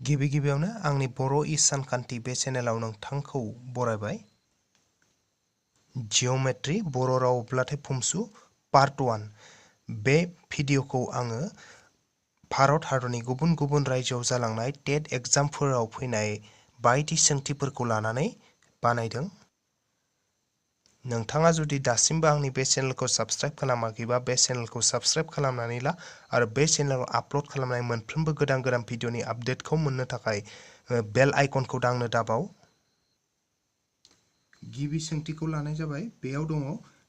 गिबियावनो आंनि बर' सानखान्थि बे चेनेलाव नोंथांखौ बरायबाय। जिअ'मेट्रि बर' रावब्लाथाय फंसु पार्ट 1 बे भिडिअखौ आङो भारत हादरनि गुबुन गुबुन रायजोआव जालांनाय टेट एग्जामफोराव फैनाय बायदि सोंथिफोरखौ लानानै बानायदों। नोंथाङा जुदि दासिमबो आंनि बे चेनेलखौ साबस्क्राइब खालामाखैबा बे चेनेलखौ साबस्क्राइब खालामनानै ला आरो बे चेनेलाव आपल'ड खालामनाय मोनफ्रोमबो गोदान भिडिअनि आपडेटखौ मोननो थाखाय बेल आइकनखौ दांनो दाबाव। गिबि सोंथिखौ लानाय जाबाय। बेयाव दङ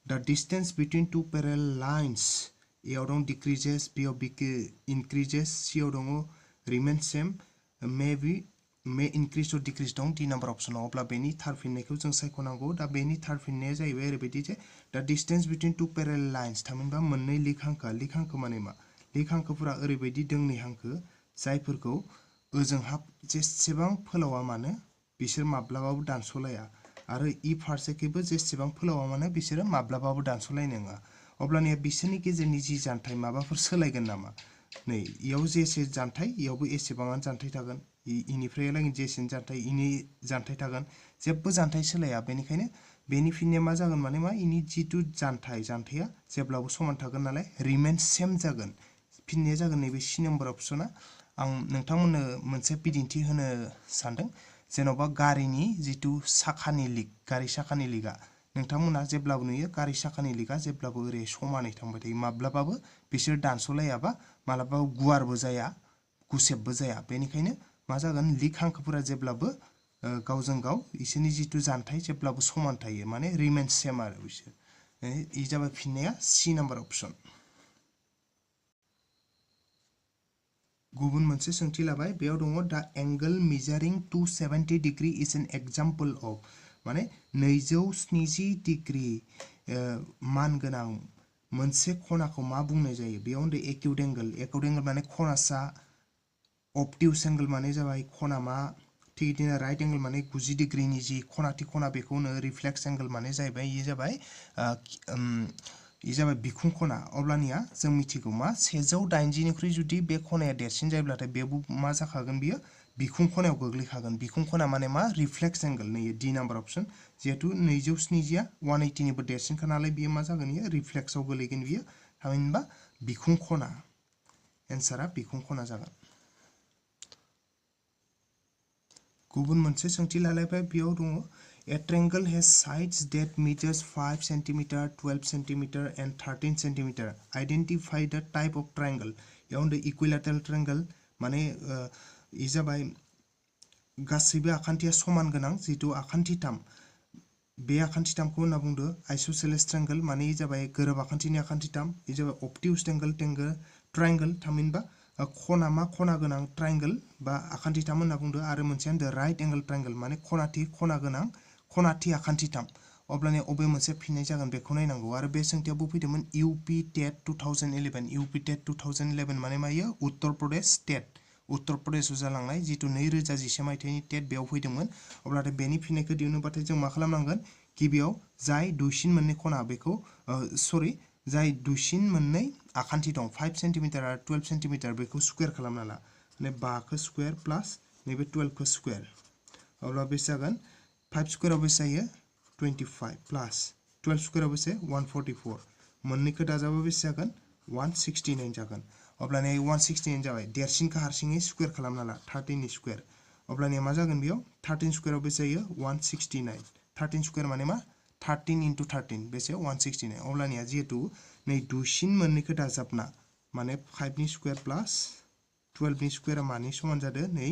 the distance between two parallel lines. एयाव दं डिक्रिजेस, बियाव इनक्रिजेस, सियाव दङ remain same, may increase or decrease दं डी नाम्बार अपसनाव। अब्ला बेनि थार फिननायखौ जों सायख'नांगौ। दा बेनि थार फिननाया जाहैबाय ओरैबायदि जे दा distance between two parallel lines थामहिनबा मोननै लिक हांखो। लिक हांखो माने मा? लिक हांखोफोरा ओरैबायदि दोंनै हांखो जायफोरखौ ओजोंहा जेसेबां फोलावा मानो बिसोर माब्लाबाबो दानस'लाया आरो इ फारसेखैबो जेसेबां फोलावा मानो बिसोरो माब्लाबाबो दानस'लायनाय नङा। अब्लानिया बिसोरनि गेजेरनि जि जानथाय माबाफोर सोलायगोन नामा? नै इयाव जेसे जानथाय इयावबो एसेबाङानो जानथाय थागोन। इनिफ्राय लागै जेसेनो जानथाय इनि जानथाय थागोन। जेबो जानथाय सोलाया। बेनिखायनो बेनि फिननाया मा जागोन माने मा इनि जिथु जानथाया जेब्लाबो समान थागोन नालाय रिमेन सेम जागोन। फिननाया जागोन नैबे सी नाम्बार अपसना। आं नोंथांमोननो मोनसे बिदिन्थि होनो सानदों। जेन'बा गारिनि जिथु साखानि लिक, गारि साखानि लिकआ नोंथांमोना जेब्लाबो नुयो गारि साखानि लिकआ जेब्लाबो ओरै समानै थांबाय थायो। माब्लाबाबो बिसोर दानस'लायाबा माब्लाबाबो गुवारबो जाया, गुसेबबो जाया। बेनिखायनो मा जागोन लिक हांखोफोरा जेब्लाबो गावजों गाव इसोरनि जिथु जानथाय जेब्लाबो समान थायो, माने रिमेन सेम आरो बिसोर। इ जाबाय फिननाया सी नाम्बार अपसन। गुबुन मोनसे सोंथि लाबाय। बेयाव दङ the angle measuring 270 degree is an example of. माने 270 डिग्री मान गोनां मोनसे खनाखौ मा बुंनाय जायो? बेयाव होनदों एक्यूट एंगल। एक्यूट एंगल माने खनासा, obtuse एंगल माने जाबाय खनामा, थिग बिदिनो राइट एंगल माने 90 डिग्रीनि जि खनाथि खना बेखौनो रिफ्लेक्स एंगल माने जाहैबाय इ जाबाय बिखुं खना। अब्लानिया जों मिथिगौ मा 180 निख्रुइ जुदि बे खनाया देरसिन जायोब्लाथाय बेबो मा जाखागोन बियो बिखुं खनायाव गोग्लैखागोन। बिखुं खना माने मा रिफ्लेक्स एंगल। नै डी नाम्बार अपसन। जिहेतु 270 180 निबो देरसिनखा नालाय बियो मा जागोन इयो रिफ्लेक्सआव गोलैगोन बियो। थामहिनबा बिखुं खना। एन्सारा बिखुं खना जागोन। गुबुन मोनसे सोंथि लालायबाय। बेयाव दङ A triangle has sides that measures 5 cm, 12 cm and 13 cm. Identify the type of triangle. याव होनदों इकुइलेटरल ट्रायंगल माने इ जाबाय गासैबो आखान्थिया समान गोनां जिथु आखान्थिथाम। बे आखान्थिथामखौ होनना बुंदों आइसोसेलेस ट्रायंगल माने इ जाबाय गोरोब आखान्थिनि आखान्थिथाम। इ जाबाय obtuse ट्रायंगल थामहिनबा खनामा खना गोनां ट्रायंगल बा आखान्थिथाम होनना बुंदों। आरो मोनसेया होनदों राइट एंगल ट्रायंगल माने खनाथि खना गोनां खनाथि आखान्थिथाम। अब्लानिया अबे मोनसे फिननाय जागोन बेखौ नायनांगौ। आरो बे सोंथियावबो फैदोंमोन इउपि टेट 2011। इउपि टेट 2011 माने मा इयो उत्तर प्रदेश टेट। उत्तर प्रदेशआव जालांनाय जिथु 2011 मायथाइनि टेट बेयाव फैदोंमोन। अब्लाथाय बेनि फिननायखौ दिहुनोबाथाय जों मा खालामनांगोन? गिबियाव जाय दुइसिन मोननै खना बेखौ जाय दुइसिन मोननै आखान्थि दं 5 सेन्टिमिटार आरो 12 सेन्टिमिटार बेखौ स्कुवेर खालामना ला। माने 5 खौ स्कुवेर प्लास नैबे 12 खौ स्कुवेर। अब्ला बेसे जागोन? 5 स्कुवेराव बेसे जायो? 25 प्लास 12 स्कुवेराव बेसे? 144। मोननैखौ दाजाबा बेसे जागोन? 169 जागोन। अब्लानिया 169 जाबाय। देरसिनखौ हारसिङै स्कुवेर खालामना ला 13 नि स्कुवेर। अब्लानिया मा जागोन बेयाव? 13 स्कुवेराव बेसे जायो? 169। 13 स्कुवेर माने मा? 13 into 13 बेसे? 169। अब्लानिया जिहेतु नै दुइसिन मोननैखौ दाजाबना माने 5 नि स्कुवेर प्लास 12 नि स्कुवेरा मानि समान जादों? नै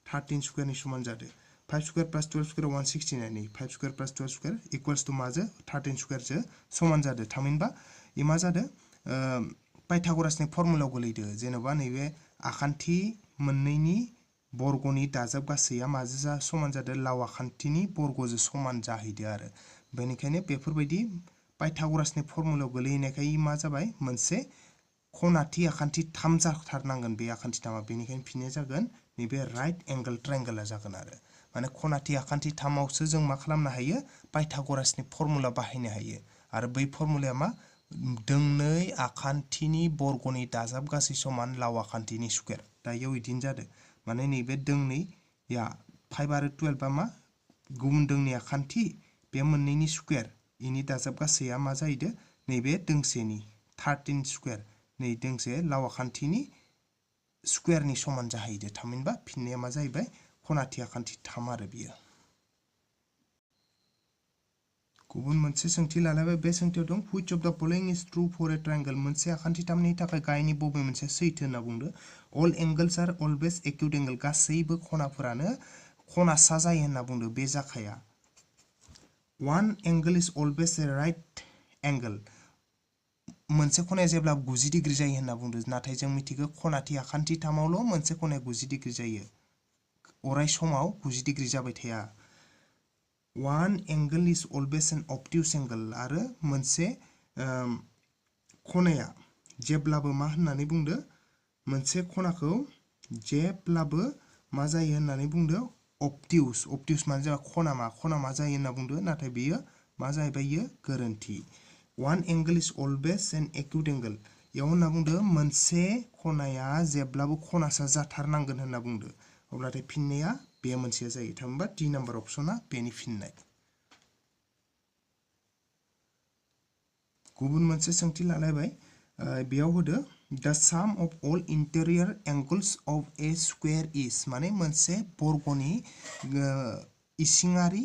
13 स्कुवेरनि समान जादों। 5 स्कुवेर प्लास 12 स्कुवेर 169। नै 5 स्कुवेर प्लास 12 स्कुवेर इक्वल्स टु माजों 13 स्कुवेरजों समान जादों। थामहिनबा इ मा जादों? पाइथागरासनि फर्मुलायाव गोलैदो। जेन'बा नैबे आखान्थि मोननैनि बर्गनि दाजाब गासैया माजों समान जादों? लाव आखान्थिनि बर्गजों समान जाहैदो आरो। बेनिखायनो बेफोरबायदि पाइथागरासनि फर्मुलायाव गोलैहैनायखाय मा जाबाय? मोनसे खनाथि आखान्थि थाम जाथारनांगोन बे आखान्थिथामा। बेनिखायनो फिननाया जागोन नैबे राइट एंगल ट्रायंगला जागोन आरो। माने खनाथि आखान्थि थामावसो जों मा खालामनो हायो? पाइथागरासनि फर्मुला बाहायनो हायो। आरो बै फर्मुलाया मा? दोंनै आखान्थिनि बर्गनि दाजाब गासै समान लाव आखान्थिनि स्कुवेर। दा इयाव इदिनो जादों। माने नैबे दोंनैया 5 आरो 12 आ मा गुबुन दोंनैया खान्थि बे मोननैनि स्क्वायर इनि दाजाब गासैया मा जाहैदो नैबे दोंसेनि 13 स्क्वायर नै दोंसे लावा खान्थिनि स्क्वायरनि समान जाहैदो थामहिनबा फिननाया मा जाहैबाय खनाथिया खान्थि 3 आरो बियो गुबुन मोनसे सोंथि लालायबाय बे सोंथियाव दं which of the following is true for a triangle मोनसे आखान्थि थामनि थाखाय गाहायनि बबे मोनसे सैथो होनना बुंदो all angles are always acute angle गासैबो खनाफोरानो खनासा जायो होनना बुंदो बे जाखाया one angle is always a right angle मोनसे खनाया जेब्ला 90 डिग्री जायो होनना बुंदो नाथाय जों मिथिगौ खनाथि आखान्थि थामावल' मोनसे खनाया 90 डिग्री जायो अराय समाव 90 डिग्री जाबाय थाया one angle is always an obtuse angle आरो मोनसे खनाया जेब्लाबो मा होननानै बुंदो मोनसे खनाखौ जेब्लाबो मा जायो होननानै बुंदो obtuse माने जाबाय खना मा जायो होनना बुंदो नाथाय बेयो मा जाहैबाय इयो गोरोन्थि one angle is always an acute angle याव होनना बुंदो मोनसे खनाया जेब्लाबो खनासा जाथारनांगोन होनना बुंदो अब्लाथाय फिननाया बे मोनसेया जायो थामहिनबा डी नाम्बार अपसना बेनि फिननाय गुबुन मोनसे सोंथि लालायबाय बेयाव होदो the sum of all interior angles of a square is माने मोनसे बर्गनि इसिङारि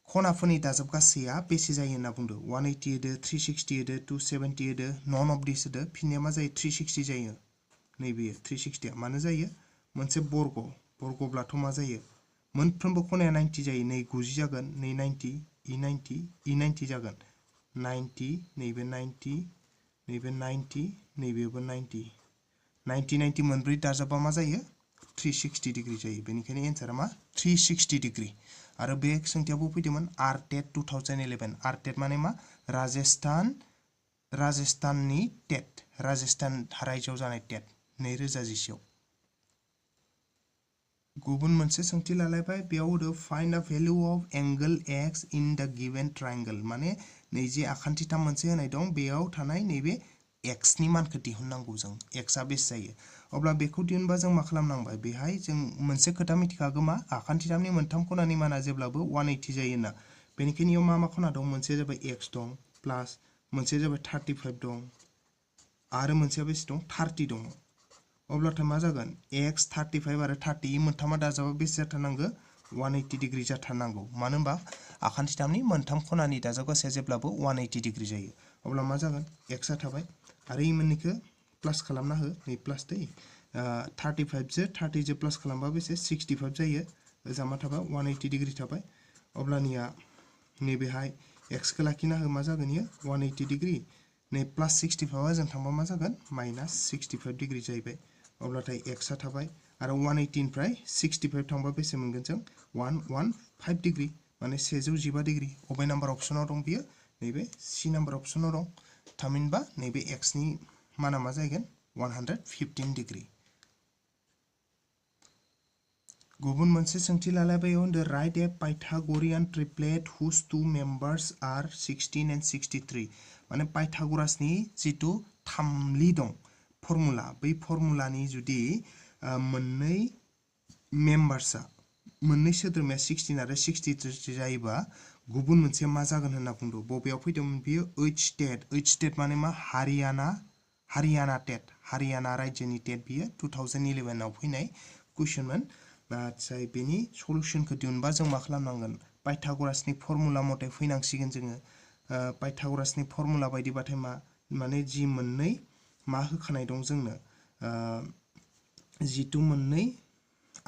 खनाफोरनि दाजाब गासैया बेसे जायो होनना बुंदो 180 होदो 360 होदो 270 होदो नन अफ दिस होदो फिननाया मा जायो 360 जायो नैबेयो 360 आ मानो जायो मोनसे बर्गब्लाथ' मा जायो मोनफ्रोमबो खनाया 90 जायो नै 90 जागोन नै 90 e90 जागोन 90 नैबे 90 नैबे 90 नैबेबो 90 90 मोनब्रै दाजाबा मा जायो 360 डिग्री जायो बेनिखायनो एन्सारा मा 360 डिग्री आरो बे सोंथियावबो फैदोंमोन आरटेट 2011 आरटेट माने मा राजस्थाननि टेट राजस्थान रायजोआव जानाय टेट 2011 गुबुन मोनसे सोंथि लालायबाय बेयाव होदो फाइन्ड द value of angle x in the given triangle माने नैजे आखान्थि थाम मोनसे होनाय दं बेयाव थानाय नैबे x नि मानखौ दिहुननांगौ जों x आ बेसे जायो अब्ला बेखौ दिहुनबा जों मा खालामनांबाय बेहाय जों मोनसे खोथा मिथिखागौ मा आखान्थि थामनि मोनथाम खनानि माना जेब्लाबो 180 जायो ना बेनिखायनो इयाव मा खना दं मोनसे जाबाय x दं प्लास मोनसे जाबाय 35 दं आरो मोनसेया बेसे दं 30 दं अब्लाथाय मा जागोन x 35 आरो 30 मोनथामा दाजाबा बेसे जाथारनांगौ 180 डिग्री जाथारनांगौ मानो होनबा आखान्थि थामनि मोनथाम खनानि दाजाब गासैया जेब्लाबो 180 डिग्री जायो अब्ला मा जागोन x आ थाबाय आरो इ मोननैखौ प्लास खालामना हो नै प्लास दै 35 जो 30 जो प्लास खालामबा बेसे 65 जायो ओजा मा थाबाय 180 डिग्री थाबाय अब्लानिया नैबेहाय x खौ लाखिना हो मा जागोन इयो 180 डिग्री नै प्लास 65 जों थांबा मा जागोन माइनास 65 डिग्री जाहैबाय अब्लाथाय x आ थाबाय आरो 180 निफ्राय 65 थांबा बेसे मोनगोन जों 115 डिग्री माने 115 डिग्री अबे नाम्बार अपसनाव दं बियो नैबे सी नाम्बार अपसनाव दं थामहिनबा नैबे x नि माना मा जागोन 115 डिग्री गुबुन मोनसे सोंथि लालायबाय होनदो write a Pythagorean triplet whose two members are 16 and 63 माने पाइथागोरासनि जितु थामलि दं फर्मुला बै फर्मुलानि जुदि मोननै मेम्बार्सआ मोननै सोद्रोमाया 16 आरो 63 जायोबा गुबुन मोनसे मा जागोन होनना बुंदो बबेयाव फैदोंमोन बियो एच स्टेट माने मा हारियाना टेट हारियाना रायजोनि टेट बियो 2011 आव फैनाय कुइसनमोन आच्छा बेनि सल्युशनखौ दिहुनबा जों मा खालामनांगोन पाइथागोरासनि फर्मुला मथे फैनांसिगोन जोङो पाइथागोरासनि फर्मुला बायदिबाथाय मा माने जि मोननै मा होखानाय दं जोंनो जितु मोननै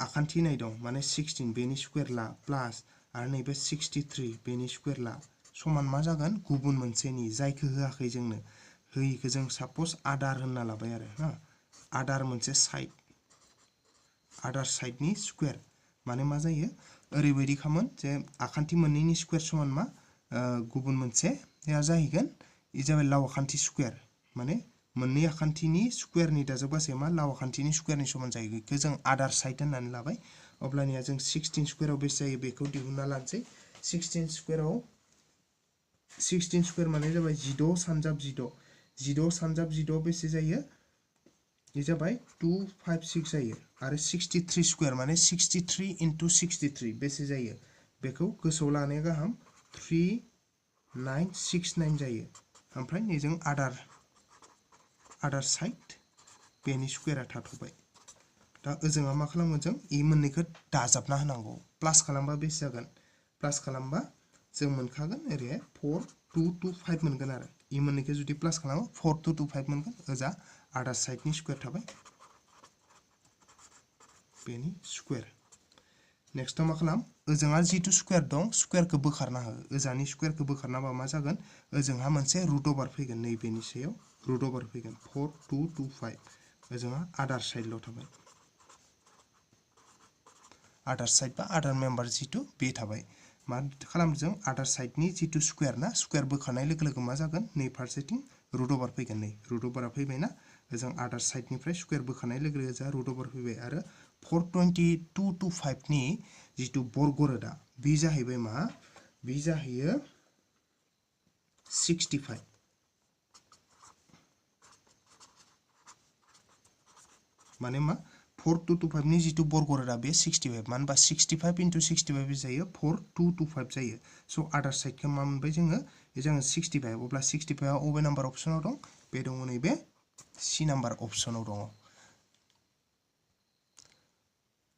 आखान्थि होनाय दं माने 16 बेनि स्क्वायर ला प्लास आरो नैबे 63 बेनि स्क्वायर ला समान मा जागोन गुबुन मोनसेनि जायखौ होआखै जोंनो होयिखौ जों सापज आदार होनना लाबाय आरो हा आदार मोनसे आदार साइडनि स्क्वायर माने मा जायो ओरैबायदि खामोन जे आखान्थि मोननैनि स्क्वायर समान मा गुबुन मोनसे या जाहैगोन इ जाबाय लाव आखान्थि स्क्वायर माने मोननै आखान्थिनि स्क्वायरनि दाजाब गासैया मा लाव आखान्थिनि स्क्वायरनि समान जायो बेखौ जों आदार साइड होननानै लाबाय अब्लानिया जों 16 स्क्वायराव बेसे जायो बेखौ दिहुनना लानोसै 16 स्क्वायर माने जाबाय 16 सानजाब 16 बेसे जायो इ जाबाय 256 जायो आरो 63 स्क्वायर माने 63 into 63 बेसे जायो बेखौ गोसोआव लानाया गाहाम 3969 जायो ओमफ्राय नैजों आदार साइड बेनि स्क्वायरा थाथबाय दा ओजोंआ मा खालामगोन जों इ मोननैखौ दाजाबना होनांगौ प्लास खालामबा बेसे जागोन प्लास खालामबा जों मोनखागोन ओरै 4225 मोनगोन आरो इ मोननैखौ जुदि प्लास खालामो 4225 मोनगोन ओजा आदार साइडनि स्क्वायर थाबाय बेनि स्क्वायर नेक्स्ट मा खालाम ओजोंआ जितु स्क्वायर दं स्क्वायरखौ बोखारना हो ओजानि स्क्वायरखौ बोखारनाबा मा जागोन ओजोंहा मोनसे रुट ओभार फैगोन नैबेनि सायाव रुट ओभार फैगोन 4225 ओजोंहा आदार साइडल' थाबाय आदार साइड बा आदार मेम्बार जितु बे थाबाय मा खालामो जों आदार साइडनि जितु स्क्वायर ना स्क्वायर बोखारनाय लोगो लोगो मा जागोन नै फारसेथिं रुट ओभार फैगोन नै रुट ओभारा फैबायना ओजों आदार साइडनिफ्राय स्क्वायर बोखारनाय लोगो लोगो जा रुट ओभार फैबाय आरो 42225 नि जितु बर्ग रोदा बे जाहैबाय मा बे जाहैयो 65 माने मा 4225 नि जितु बर्ग रोदा बे 65 मानो बा 65 into 65 जायो 4225 जायो सो आदार साइडखौ मा मोनबाय जोङो जों 65 अब्ला 65 आ अबे नाम्बार अपसनाव दं बे दङ नैबे सी नाम्बार अपसनाव दङ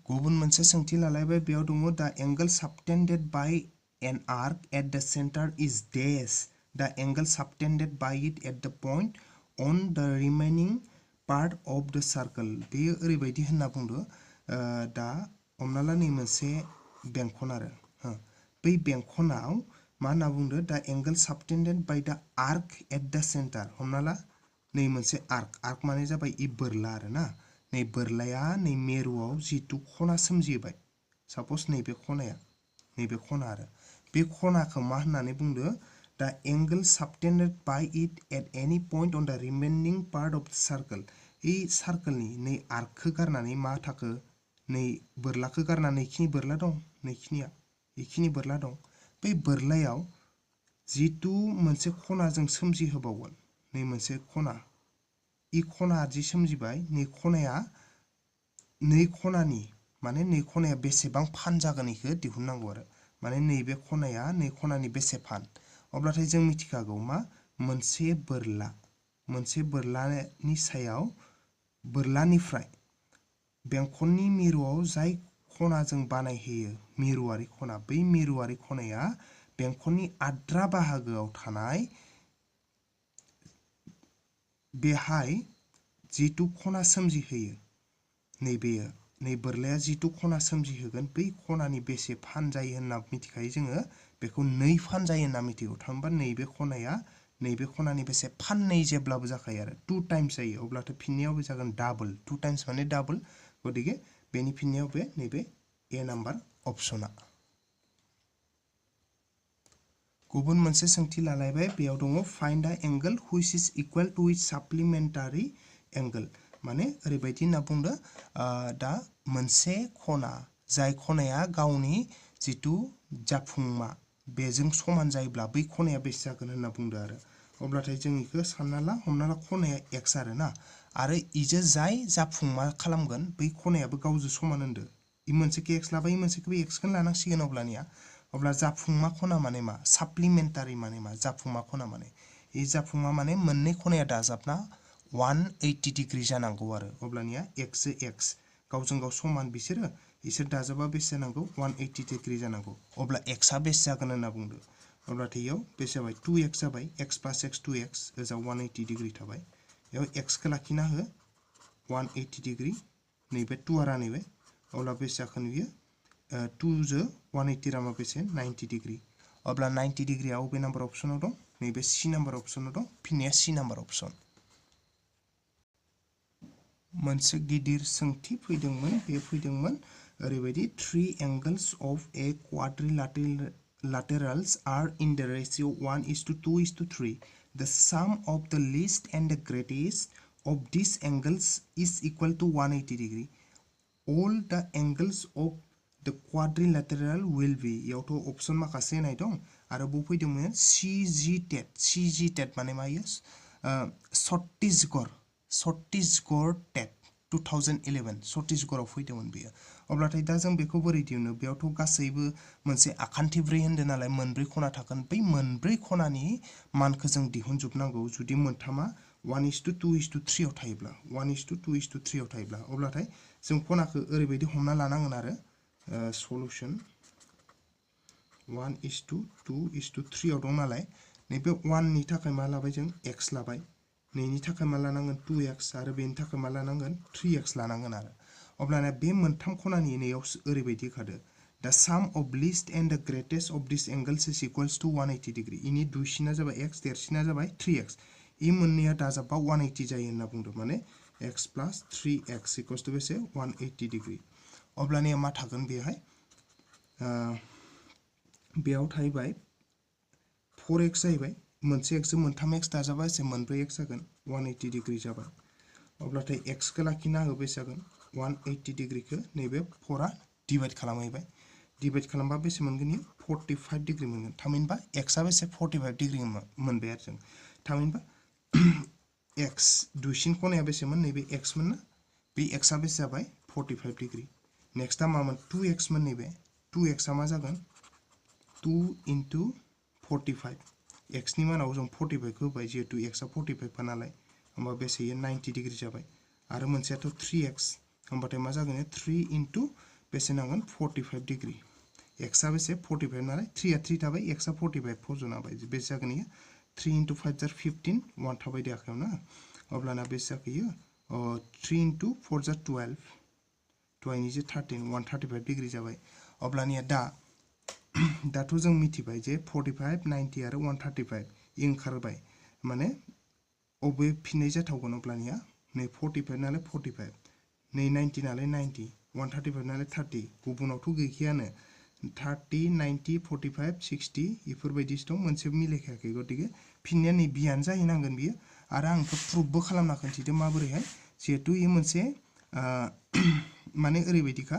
गुबुन मोनसे सोंथि लालायबाय बेयाव दङ the angle subtended by an arc at the centre is dash the angle subtended by it at the point on the remaining part of the circle बेयो ओरैबायदि होनना बुंदो दा हमना ला नै मोनसे बेंखन आरो बै बेंखनाव मा होनना बुंदो the angle subtended by the arc at the centre हमना ला नै मोनसे आर्क माने जाबाय इ बोरला आरो ना नै बोरलाया नै मेरुआव जितु खना सोमजिबाय सपोज नैबे खनाया नैबे खना आरो बे खनाखौ मा होननानै बुंदो the angle subtended by it at any point on the remaining part of the circle इ सार्कलनि नै आर्कखौ गारनानै मा थाखो नै बोरलाखौ गारनानै इखिनि बोरला दं नैखिनिया इखिनि बोरला दं बै बोरलायाव जितु मोनसे खना जों सोमजिहोबावगोन नै मोनसे खना इ खना जि सोमजिबाय नै खनाया नै खनानि माने नै खनाया बेसेबां फान जागोन इखौ दिहुननांगौ आरो माने नैबे खनाया नै खनानि बेसे फान अब्लाथाय जों मिथिखागौ मा मोनसे बोरलानि सायाव बोरलानिफ्राय बेंखननि मिरुआव जाय खना जों बानायहोयो मिरुआरि खना बै मिरुआरि खनाया बेंखननि आद्रा बाहागोआव थानाय बेहाय जितु खना सोमजिहोयो नैबेयो नै बोरलाया जितु खना सोमजिहोगोन बै खनानि बेसे फान जायो होनना मिथिखायो जोङो बेखौ 2 फान जायो होनना मिथिगौ थामहिनबा नैबे खनाया नैबे खनानि बेसे फाननै जेब्लाबो जाखायो आरो 2 टाइम्स जायो अब्लाथ' फिननायाव बे जागोन डाबल 2 टाइम्स माने डाबल गदिके बेनि फिननायाव बे नैबे ए नाम्बार अपसना गुबुन मोनसे सोंथि लालायबाय बेयाव दङ find the angle which is equal to its supplementary angle माने ओरैबायदि होनना बुंदो दा मोनसे खना जाय खनाया गावनि जितु जाफुंमा बेजों समान जायोब्ला बै खनाया बेसे जागोन होनना बुंदो आरो अब्लाथाय जों इखौ सानना ला हमना ला खनाया x आरो ना आरो इजो जाय जाफुंमा खालामगोन बै खनायाबो गावजों समान होनदो इ मोनसेखौ x लाबाय इ मोनसेखौ x खौनो लानांसिगोन अब्ला जाफुंमा खना माने मा सप्लीमेंटारी माने मा जाफुंमा खना माने इ जाफुंमा माने मोननै खनाया दाजाबना 180 डिग्री जानांगौ आरो अब्लानिया x गावजों गाव समान इसोर दाजाबा बेसे जानांगौ 180 डिग्री जानांगौ अब्ला x आ बेसे जागोन होनना बुंदो अब्लाथाय इयाव बेसे जाबाय 2x जाबाय x + x 2x ओजा 180 डिग्री थाबाय इयाव x खौ लाखिना हो 180 डिग्री नैबे 2 आ रानैबाय अब्ला बेसे जागोन बियो 2 जो 180 रामा बेसे 90 डिग्री अब्ला 90 डिग्री आ अबे नाम्बार अपसनाव दं नैबे सी नाम्बार अपसनाव दं फिननाया सी नाम्बार अपसन मोनसे गिदिर सोंथि फैदोंमोन बे फैदोंमोन ओरैबायदि 3 angles of a quadrilaterals are in the ratio 1:2:3 the sum of the least and the greatest of these angles is equal to 180 degree all the angles of the quadrilateral will be यावथ' option माखासे होनाय दं आरो बो फैदोंमोन CG टेट माने मा इयो छत्तीसगढ़ छत्तीसगढ़ टेट 2011 छत्तीसगढ़आव फैदोंमोन बेयो अब्लाथाय दा जों बेखौ बोरै दिहुनो बेयावथ' गासैबो मोनसे आखान्थिब्रै होनदों नालाय मोनब्रै खना थागोन बै मोनब्रै खनानि मानखौ जों दिहुनजोबनांगौ जुदि मोनथामा 1:2:3 आव थायोब्ला 1:2:3 आव थायोब्ला अब्लाथाय जों खनाखौ ओरैबायदि हमना लानांगोन आरो सलुशन 1:2:3 आव दं नालाय नैबे 1 नि थाखाय मा लाबाय जों x लाबाय 2 नि थाखाय मा लानांगोन 2x आरो बेनि थाखाय मा लानांगोन 3x लानांगोन आरो अब्लाना बे मोनथाम खनानि नैयाव ओरैबायदि खादो the sum of least and the greatest of these angles is equals to 180 degree इनि दुइसिना जाबाय x देरसिना जाबाय 3x इ मोननैया दाजाबबा 180 जायो होनना बुंदों माने x plus 3x equals to बेसे 180 degree अब्लानिया मा थागोन बेहाय बेयाव थाहैबाय 4x जाहैबाय मोनसे x जों मोनथाम x दाजाबा एसे मोनब्रै x जागोन 180 डिग्री जाबाय अब्लाथाय x खौ लाखिना होबा बेसे जागोन 180 डिग्रीखौ नैबे 4 आ डिवाइड खालामहैबाय डिवाइड खालामबा बेसे मोनगोन इयो 45 डिग्री मोनगोन थामहिनबा x आ बेसे 45 डिग्री मोनबाय आरो जों थामहिनबा x दुइसिन खनाया बेसेमोन नैबे x मोन ना बे x आ बेसे जाबाय 45 डिग्री नेक्स्ट आ मामोन 2x मोन नैबे 2x आ मा जागोन 2 into 45 x नि मानाव जों 45 खौ होबाय जिहेतु x आ 45 खा नालाय होमबा बेसे इयो 90 डिग्री जाबाय आरो मोनसेयाथ' 3x होमबाथाय मा जागोन 3 into बेसे नांगोन 45 डिग्री x आ बेसे 45 नालाय 3 आ 3 थाबाय x आ 45 फजनाबाय बेसे जागोन इयो 3 into 5 जार 15 1 थाबाय दे आखायाव ना अब्लाना बेसे जाखो 3 into 4 जार 12 2 जे 13 135 डिग्री जाबाय अब्लानिया दाथ' जों मिथिबाय जे 45 90 आरो 135 इ ओंखारबाय माने अबे फिननाय जाथावगोन अब्लानिया नै 45 नालाय 45 नै 90 नालाय 90 135 नालाय 30 गुबुनावथ' गैखायानो 30 90 45 60 इफोरबायदिसो दं मोनसे मिलायखायाखै गतिके फिननाया नै बियानो जाहैनांगोन बियो आरो आं प्रुफबो खालामना खोन्थिदों माबोरैहाय जिहेतु इ मोनसे माने ओरैबायदिखा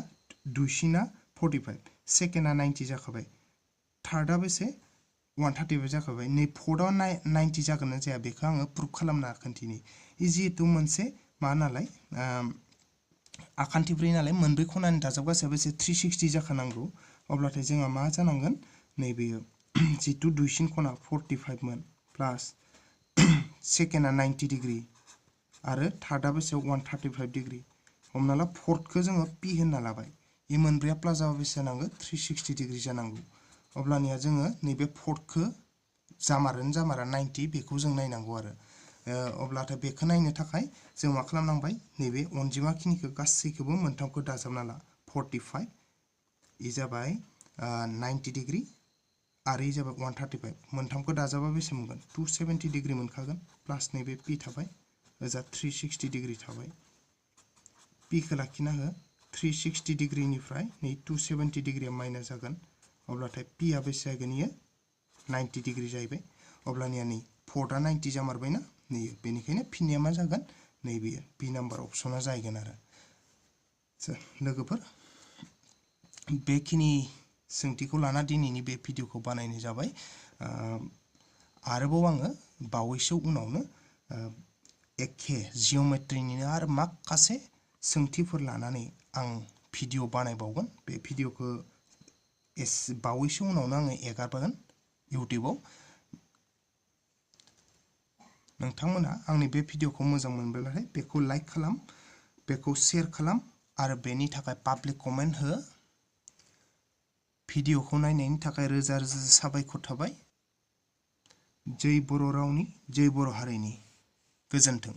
दुइसिना 45 सेकेन्डआ 90 जाखाबाय थार्डआ बेसे 135 जाखाबाय नै फोर्थआव 90 जागोन ना जाया बेखौ आङो प्रुफ खालामना खोन्थिनि इ जिहेतु मोनसे मा नालाय आखान्थिब्रै नालाय मोनब्रै खनानि दाजाब गासैबो बेसे 360 जाखानांगौ अब्लाथाय जोंहा मा जानांगोन नैबेयो जितु दुइसिन खना 45 मोन प्लास सेकेन्डआ 90 डिग्री आरो थार्डआ बेसे 135 डिग्री हमना ला फोर्थखौ जोङो p होनना लाबाय इ मोनब्रैया प्लास जाबा बेसे जानांगौ 360 डिग्री जानांगौ अब्लानिया जोङो नैबे फोर्थखौ जामारोन जामारा 90 बेखौ जों नायनांगौ आरो अब्लाथाय बेखौ नायनो थाखाय जों मा खालामनांबाय नैबे अनजिमा खिनिखौ गासैखौबो मोनथामखौ दाजाबना ला 45 इ जाबाय 90 डिग्री आरो इ जाबाय 135 मोनथामखौ दाजाबा बेसे मोनगोन 270 डिग्री मोनखागोन प्लास नैबे p थाबाय ओजा 360 डिग्री थाबाय p खौ लाखिना हो 360 डिग्रीनिफ्राय नै 270 डिग्रीया माइनास जागोन अब्लाथाय p आ बेसे जागोन इयो 90 डिग्री जाहैबाय अब्लानिया नै फोर्थआ 90 जामारबायना नै बेनिखायनो फिननाया मा जागोन नैबेयो बि नाम्बार अपसना जाहैगोन आरो लोगोफोर बेखिनि सोंथिखौ लाना दिनैनि बे भिडिअखौ बानायनाय जाबाय आरोबाव आङो बावैसो उनावनो एखे जिअमेट्रिनिनो आरो माखासे सोंथिफोर लानानै आं भिडिअ बानायबावगोन बे भिडिअखौ बावैसो उनावनो आङो एगारगोन इउटिउबाव नोंथांमोना आंनि बे भिडिअखौ मोजां मोनब्लाथाय बेखौ लाइक खालाम बेखौ शेयार खालाम आरो बेनि थाखाय पाब्लिक कमेन्ट हो भिडिअखौ नायनायनि थाखाय रोजा रोजा साबायखर थाबाय जय बर' रावनि जय बर' हारिनि गोजोन्थों।